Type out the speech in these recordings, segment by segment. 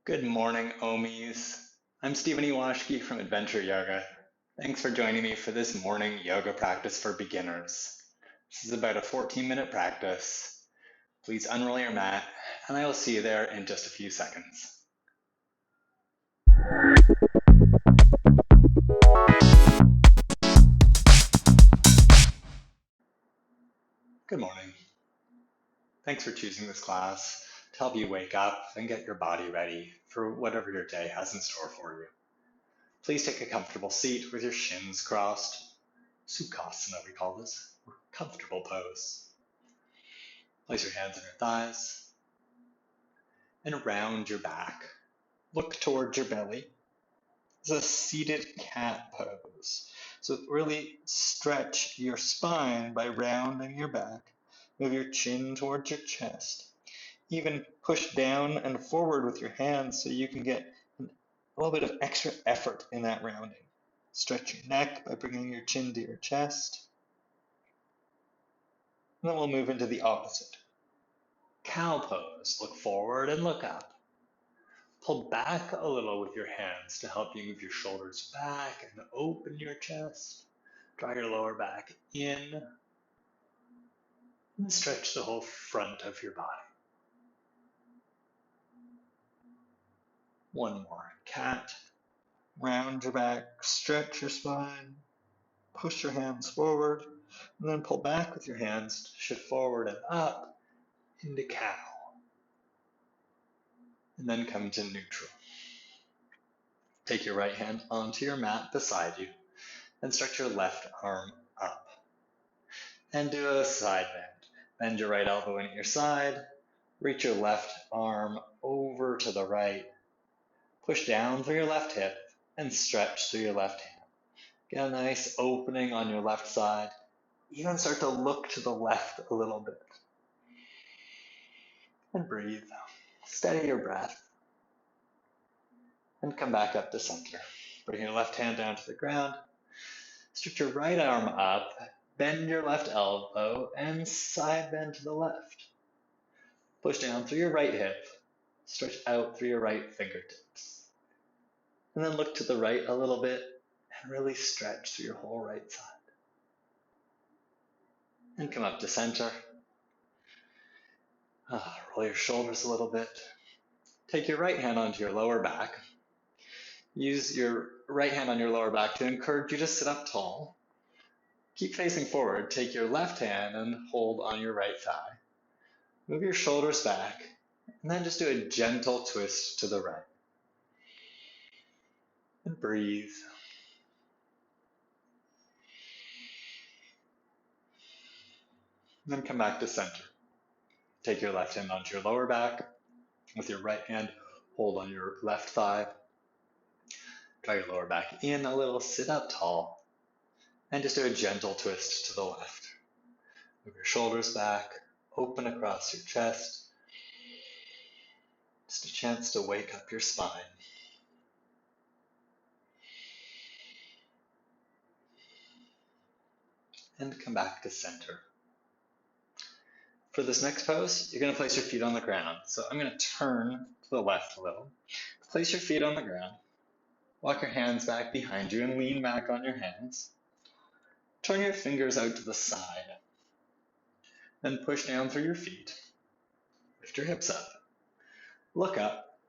Good morning, OMies. I'm Ewashkiw from Adventure Yoga. Thanks for joining me for this morning yoga practice for beginners. This is about a 14-minute practice. Please unroll your mat, and I will see you there in just a few seconds. Good morning. Thanks for choosing this class to help you wake up and get your body ready for whatever your day has in store for you. Please take a comfortable seat with your shins crossed. Sukhasana, we call this, or comfortable pose. Place your hands on your thighs and round your back. Look towards your belly. It's a seated cat pose. So really stretch your spine by rounding your back. Move your chin towards your chest. Even push down and forward with your hands so you can get a little bit of extra effort in that rounding. Stretch your neck by bringing your chin to your chest. And then we'll move into the opposite. Cow pose. Look forward and look up. Pull back a little with your hands to help you move your shoulders back and open your chest. Draw your lower back in and stretch the whole front of your body. One more. Cat. Round your back, stretch your spine, push your hands forward, and then pull back with your hands, shift forward and up into cow. And then come to neutral. Take your right hand onto your mat beside you and stretch your left arm up. And do a side bend. Bend your right elbow in at your side, reach your left arm over to the right, push down through your left hip and stretch through your left hand. Get a nice opening on your left side. Even start to look to the left a little bit. And breathe. Steady your breath. And come back up to center. Bring your left hand down to the ground. Stretch your right arm up. Bend your left elbow and side bend to the left. Push down through your right hip. Stretch out through your right fingertips. And then look to the right a little bit and really stretch through your whole right side. And come up to center. Roll your shoulders a little bit. Take your right hand onto your lower back. Use your right hand on your lower back to encourage you to sit up tall. Keep facing forward. Take your left hand and hold on your right thigh. Move your shoulders back, and then just do a gentle twist to the right. And breathe. And then come back to center. Take your left hand onto your lower back. With your right hand, hold on your left thigh. Draw your lower back in a little, sit up tall, and just do a gentle twist to the left. Move your shoulders back, open across your chest. Just a chance to wake up your spine. And come back to center. For this next pose, you're going to place your feet on the ground. So I'm going to turn to the left a little. Place your feet on the ground. Walk your hands back behind you and lean back on your hands. Turn your fingers out to the side. Then push down through your feet. Lift your hips up. Look up.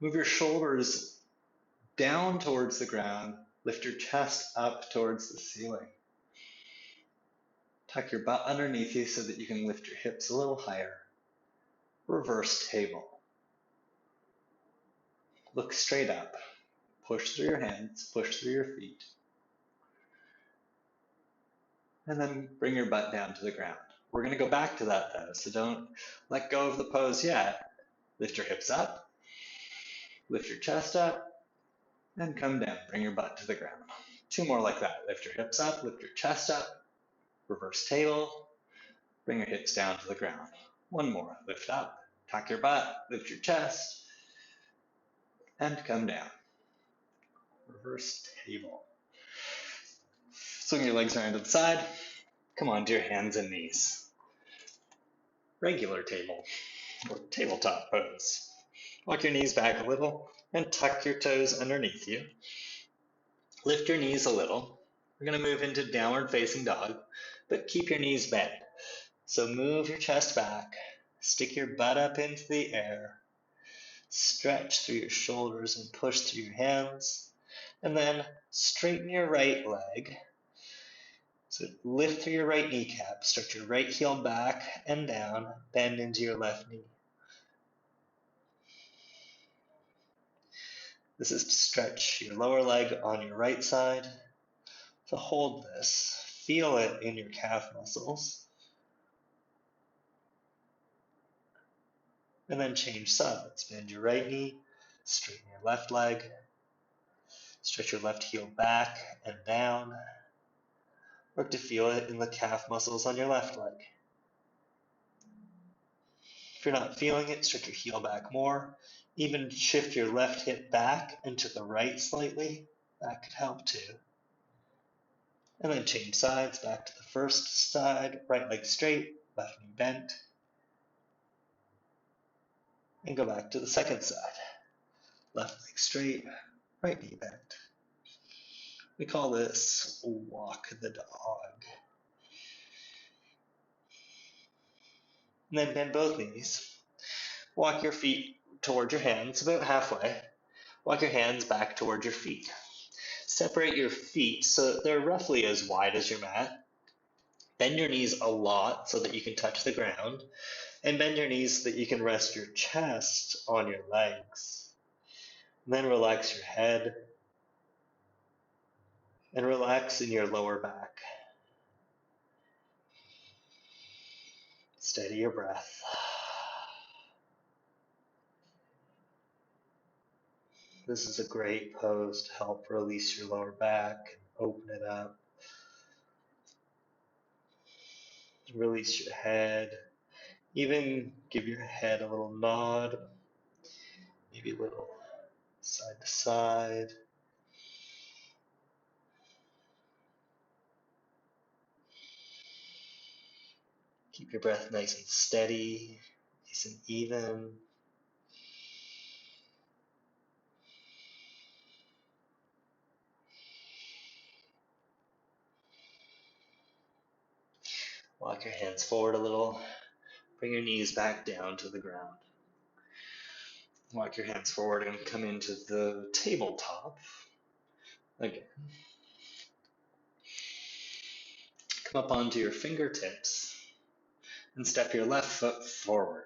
Move your shoulders down towards the ground. Lift your chest up towards the ceiling. Tuck your butt underneath you so that you can lift your hips a little higher. Reverse table. Look straight up. Push through your hands, push through your feet. And then bring your butt down to the ground. We're going to go back to that though, so don't let go of the pose yet. Lift your hips up, lift your chest up, and come down. Bring your butt to the ground. Two more like that. Lift your hips up, lift your chest up, reverse table, bring your hips down to the ground. One more. Lift up, tuck your butt, lift your chest, and come down. Reverse table. Swing your legs around to the side. Come on to your hands and knees. Regular table or tabletop pose. Walk your knees back a little and tuck your toes underneath you. Lift your knees a little. We're going to move into downward facing dog, but keep your knees bent. So move your chest back, stick your butt up into the air, stretch through your shoulders and push through your hands, and then straighten your right leg. So lift through your right kneecap, stretch your right heel back and down, bend into your left knee. This is to stretch your lower leg on your right side. So hold this, feel it in your calf muscles, and then change sides. Bend your right knee, straighten your left leg, stretch your left heel back and down. Work to feel it in the calf muscles on your left leg. If you're not feeling it, stretch your heel back more. Even shift your left hip back and to the right slightly. That could help too. And then change sides, back to the first side, right leg straight, left knee bent. And go back to the second side. Left leg straight, right knee bent. We call this walk the dog. And then bend both knees. Walk your feet towards your hands, about halfway. Walk your hands back towards your feet. Separate your feet so that they're roughly as wide as your mat. Bend your knees a lot so that you can touch the ground. And bend your knees so that you can rest your chest on your legs. And then relax your head. And relax in your lower back. Steady your breath. This is a great pose to help release your lower back and open it up. Release your head. Even give your head a little nod, maybe a little side to side. Keep your breath nice and steady, nice and even. Walk your hands forward a little. Bring your knees back down to the ground. Walk your hands forward and come into the tabletop. Again. Come up onto your fingertips and step your left foot forward.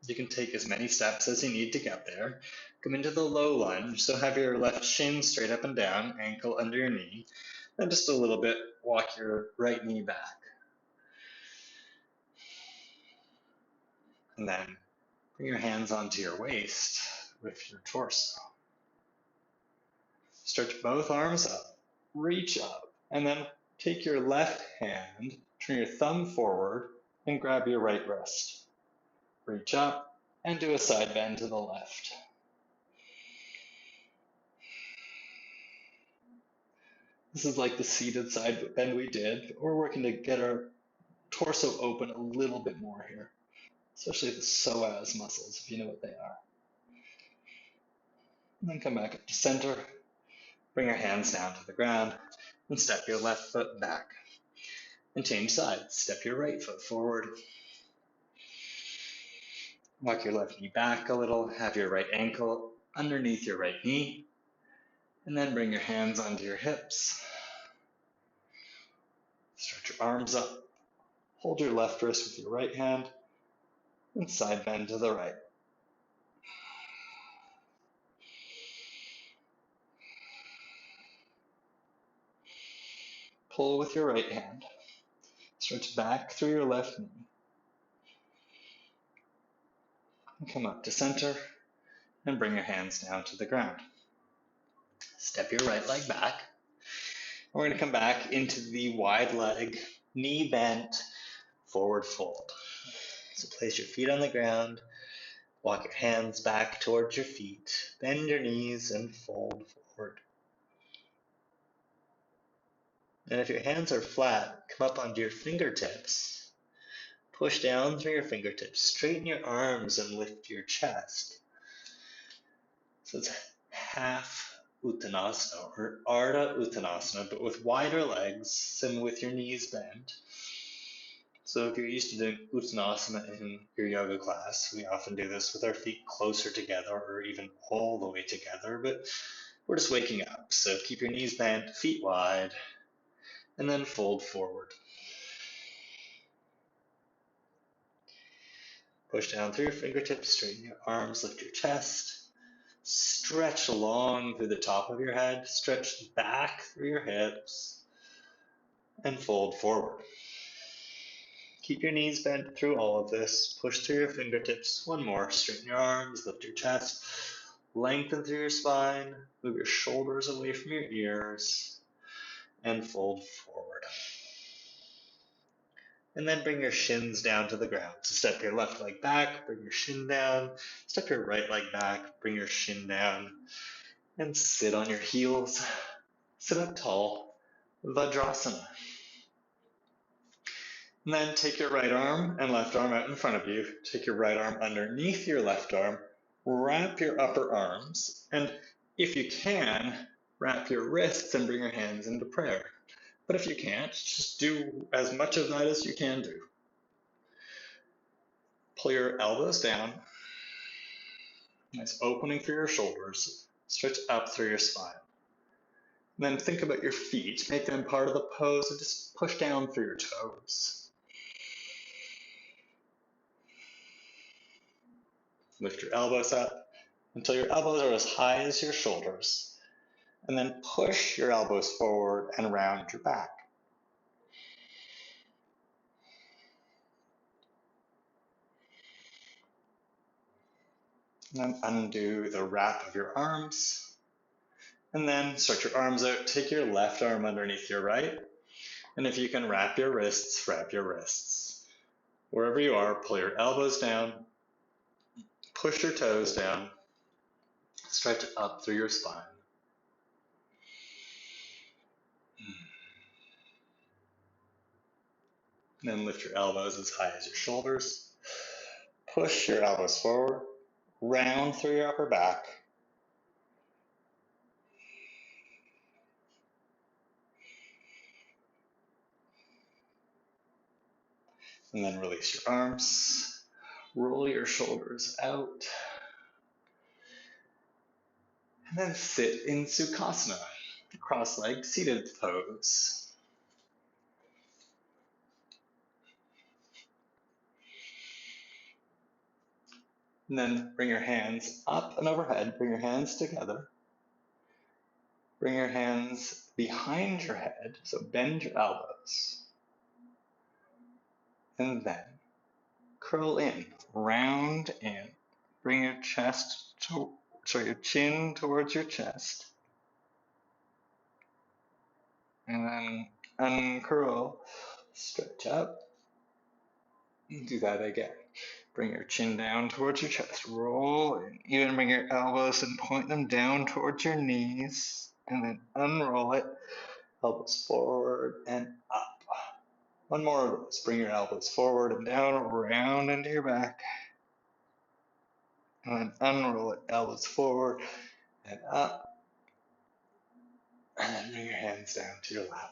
You can take as many steps as you need to get there. Come into the low lunge, so have your left shin straight up and down, ankle under your knee. Then just a little bit, walk your right knee back. And then bring your hands onto your waist with your torso. Stretch both arms up, reach up, and then take your left hand, turn your thumb forward, and grab your right wrist. Reach up and do a side bend to the left. This is like the seated side bend we did, but we're working to get our torso open a little bit more here, especially the psoas muscles, if you know what they are. And then come back up to center, bring your hands down to the ground, and step your left foot back. And change sides. Step your right foot forward. Walk your left knee back a little, have your right ankle underneath your right knee, and then bring your hands onto your hips. Stretch your arms up. Hold your left wrist with your right hand, and side bend to the right. Pull with your right hand. Stretch back through your left knee. And come up to center, and bring your hands down to the ground. Step your right leg back. We're going to come back into the wide leg, knee bent, forward fold. So place your feet on the ground, walk your hands back towards your feet, bend your knees and fold forward. And if your hands are flat, come up onto your fingertips. Push down through your fingertips, straighten your arms and lift your chest. So it's half Uttanasana or Ardha Uttanasana, but with wider legs and with your knees bent. So if you're used to doing Uttanasana in your yoga class, we often do this with our feet closer together or even all the way together, but we're just waking up. So keep your knees bent, feet wide, and then fold forward. Push down through your fingertips, straighten your arms, lift your chest. Stretch long through the top of your head, stretch back through your hips, and fold forward. Keep your knees bent through all of this. Push through your fingertips. One more. Straighten your arms, lift your chest, lengthen through your spine, move your shoulders away from your ears, and fold forward. And then bring your shins down to the ground. So step your left leg back, bring your shin down. Step your right leg back, bring your shin down. And sit on your heels. Sit up tall, Vajrasana. And then take your right arm and left arm out in front of you. Take your right arm underneath your left arm. Wrap your upper arms. And if you can, wrap your wrists and bring your hands into prayer. But if you can't, just do as much of that as you can do. Pull your elbows down. Nice opening through your shoulders. Stretch up through your spine. And then think about your feet. Make them part of the pose and just push down through your toes. Lift your elbows up until your elbows are as high as your shoulders. And then push your elbows forward and round your back. And then undo the wrap of your arms. And then stretch your arms out. Take your left arm underneath your right. And if you can wrap your wrists, wrap your wrists. Wherever you are, pull your elbows down. Push your toes down. Stretch up through your spine. And then lift your elbows as high as your shoulders. Push your elbows forward. Round through your upper back. And then release your arms. Roll your shoulders out. And then sit in Sukhasana, cross-legged seated pose. And then bring your hands up and overhead. Bring your hands together. Bring your hands behind your head, so bend your elbows. And then curl in, round in. Bring your your chin towards your chest. And then uncurl, stretch up. And do that again. Bring your chin down towards your chest. Roll in. Even bring your elbows and point them down towards your knees. And then unroll it. Elbows forward and up. One more of those. Bring your elbows forward and down, round into your back. And then unroll it. Elbows forward and up. And then bring your hands down to your lap.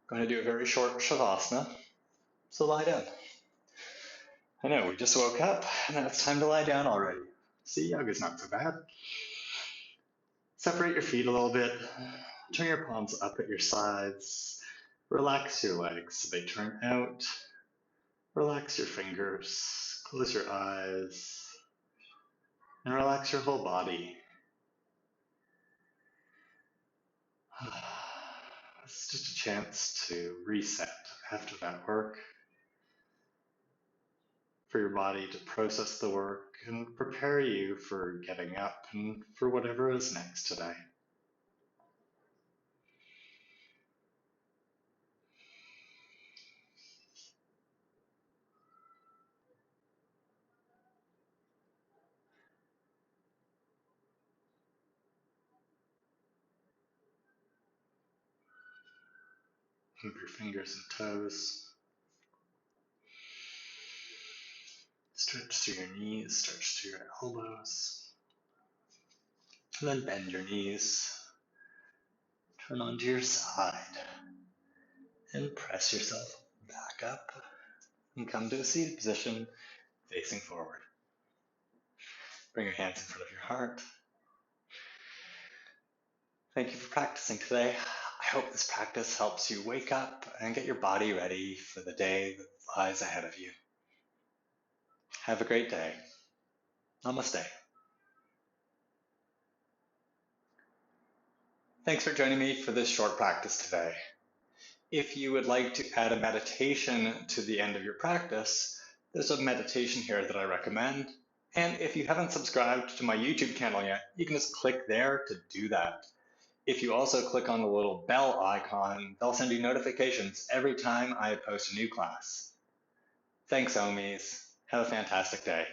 Going to do a very short Shavasana. So lie down. I know, we just woke up, and now it's time to lie down already. See, yoga's not so bad. Separate your feet a little bit. Turn your palms up at your sides. Relax your legs so they turn out. Relax your fingers. Close your eyes. And relax your whole body. It's just a chance to reset after that work. For your body to process the work and prepare you for getting up and for whatever is next today. Move your fingers and toes. Stretch through your knees, stretch through your elbows. And then bend your knees. Turn onto your side. And press yourself back up. And come to a seated position, facing forward. Bring your hands in front of your heart. Thank you for practicing today. I hope this practice helps you wake up and get your body ready for the day that lies ahead of you. Have a great day. Namaste. Thanks for joining me for this short practice today. If you would like to add a meditation to the end of your practice, there's a meditation here that I recommend. And if you haven't subscribed to my YouTube channel yet, you can just click there to do that. If you also click on the little bell icon, they'll send you notifications every time I post a new class. Thanks, OMies. Have a fantastic day.